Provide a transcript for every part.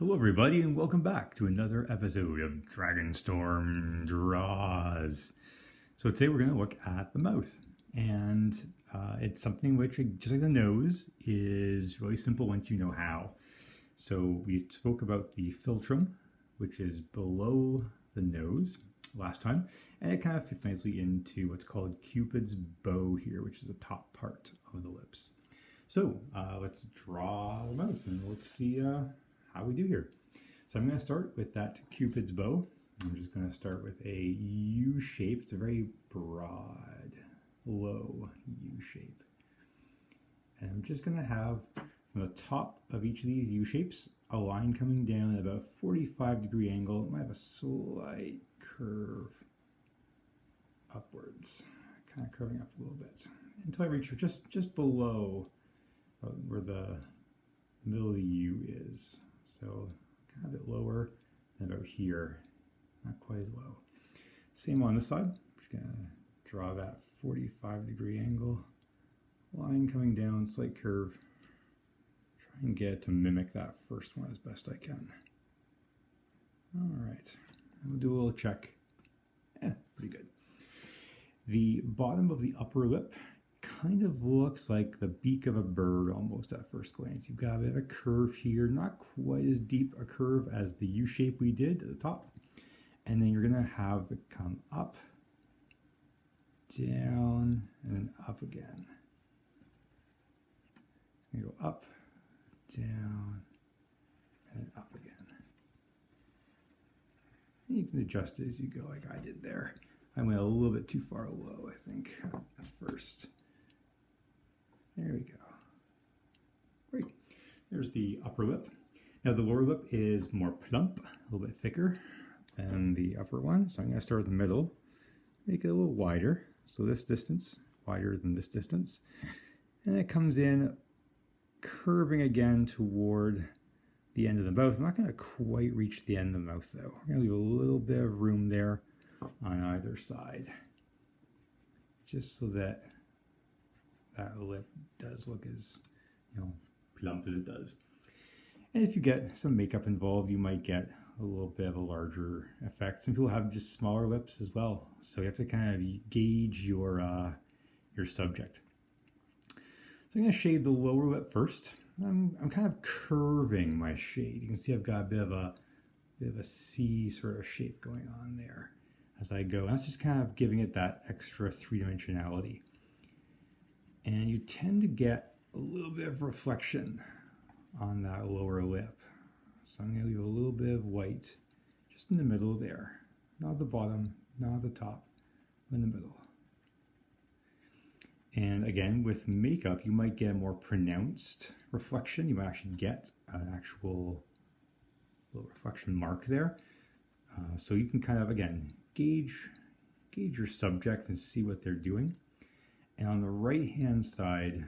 Hello everybody and welcome back to another episode of Dragonstorm Draws. So today we're going to look at the mouth, and it's something which, just like the nose, is really simple once you know how. So we spoke about the philtrum, which is below the nose last time, and it kind of fits nicely into what's called Cupid's bow here, which is the top part of the lips. So let's draw the mouth and let's see how we do here. So I'm going to start with that Cupid's bow. I'm just going to start with a U shape. It's a very broad, low U shape. And I'm just going to have from the top of each of these U shapes a line coming down at about a 45-degree angle. It might have a slight curve upwards, kind of curving up a little bit until I reach just below where the middle of the U is. So kind of a bit lower than about here, not quite as low. Same on this side. I'm just going to draw that 45-degree angle, line coming down, slight curve. Try and get it to mimic that first one as best I can. All right, we'll do a little check. Pretty good. The bottom of the upper lip kind of looks like the beak of a bird almost at first glance. You've got a bit of a curve here, not quite as deep a curve as the U shape we did at the top. And then you're going to have it come up, down, and then up again. It's going to go up, down, and then up again. And you can adjust it as you go like I did there. I went a little bit too far low, I think, at first. There we go. Great. There's the upper lip. Now the lower lip is more plump, a little bit thicker than the upper one. So I'm going to start with the middle, make it a little wider. So this distance, wider than this distance. And it comes in curving again toward the end of the mouth. I'm not going to quite reach the end of the mouth though. We're going to leave a little bit of room there on either side, just so that that lip does look as, plump as it does. And if you get some makeup involved, you might get a little bit of a larger effect. Some people have just smaller lips as well, so you have to kind of gauge your subject. So I'm going to shade the lower lip first. I'm kind of curving my shade. You can see I've got a bit of a C sort of shape going on there as I go. That's just kind of giving it that extra three-dimensionality. And you tend to get a little bit of reflection on that lower lip. So I'm going to leave a little bit of white just in the middle there. Not at the bottom, not at the top, in the middle. And again, with makeup, you might get a more pronounced reflection. You might actually get an actual little reflection mark there. So you can kind of, again, gauge your subject and see what they're doing. And on the right-hand side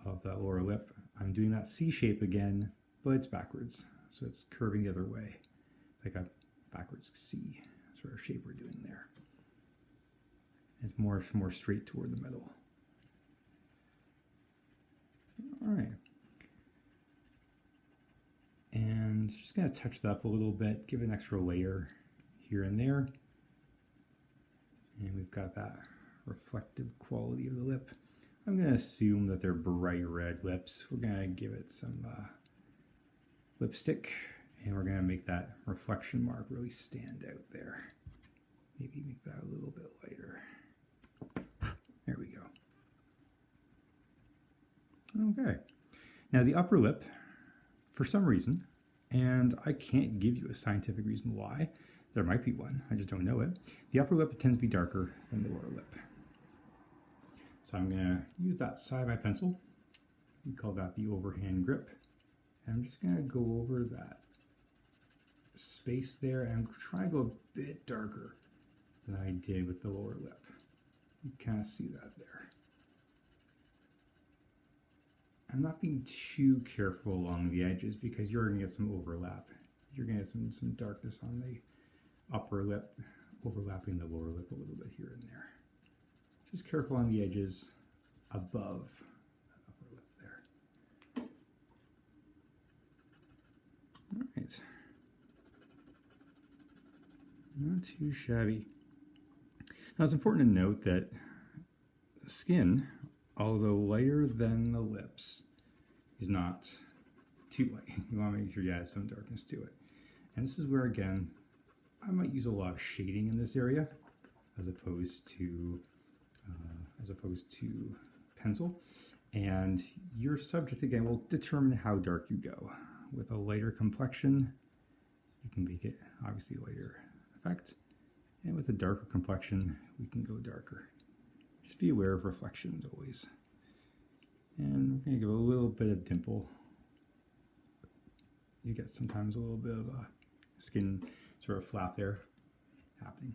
of that lower lip, I'm doing that C shape again, but it's backwards. So it's curving the other way, like a backwards C sort of shape we're doing there. It's more straight toward the middle. All right. And just going to touch that up a little bit, give it an extra layer here and there. And we've got that reflective quality of the lip. I'm going to assume that they're bright red lips. We're going to give it some lipstick, and we're going to make that reflection mark really stand out there. Maybe make that a little bit lighter. There we go. Okay. Now the upper lip, for some reason, and I can't give you a scientific reason why, there might be one, I just don't know it. The upper lip tends to be darker than the lower lip. So I'm going to use that side of my pencil. We call that the overhand grip. And I'm just going to go over that space there and try to go a bit darker than I did with the lower lip. You kind of see that there. I'm not being too careful along the edges because you're going to get some overlap. You're going to get some darkness on the upper lip, overlapping the lower lip a little bit here and there. Just careful on the edges above that upper lip there. right. Not too shabby. Now it's important to note that skin, although lighter than the lips, is not too light. You want to make sure you add some darkness to it. And this is where, again, I might use a lot of shading in this area as opposed to pencil. And your subject, again, will determine how dark you go. With a lighter complexion, you can make it obviously lighter effect. And with a darker complexion, we can go darker. Just be aware of reflections always. And we're going to give a little bit of dimple. You get sometimes a little bit of a skin sort of flap there happening.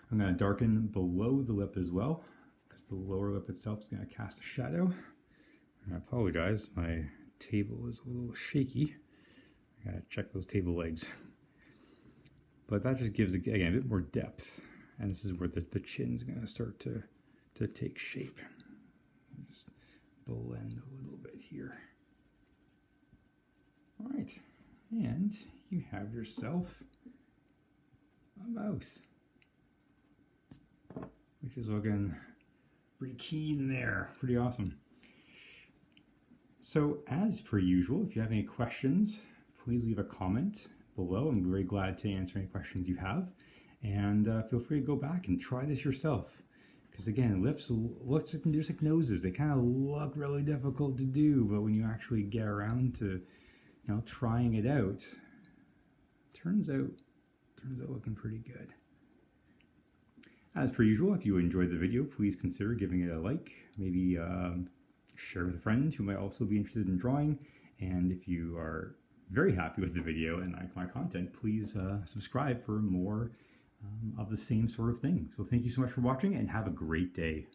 I'm going to darken below the lip as well, because the lower lip itself is going to cast a shadow. I apologize, my table is a little shaky. I gotta check those table legs. But that just gives, again, a bit more depth. And this is where the chin's going to start to take shape. Just blend a little bit here. All right, and you have yourself a mouth, which is looking pretty keen there, pretty awesome. So as per usual, if you have any questions, please leave a comment below. I'm very glad to answer any questions you have. And feel free to go back and try this yourself. Because again, lips looks like, just like noses. They kind of look really difficult to do, but when you actually get around to, trying it out, turns out looking pretty good. As per usual, if you enjoyed the video, please consider giving it a like. Maybe share with friends who might also be interested in drawing. And if you are very happy with the video and like my content, please subscribe for more of the same sort of thing. So thank you so much for watching and have a great day.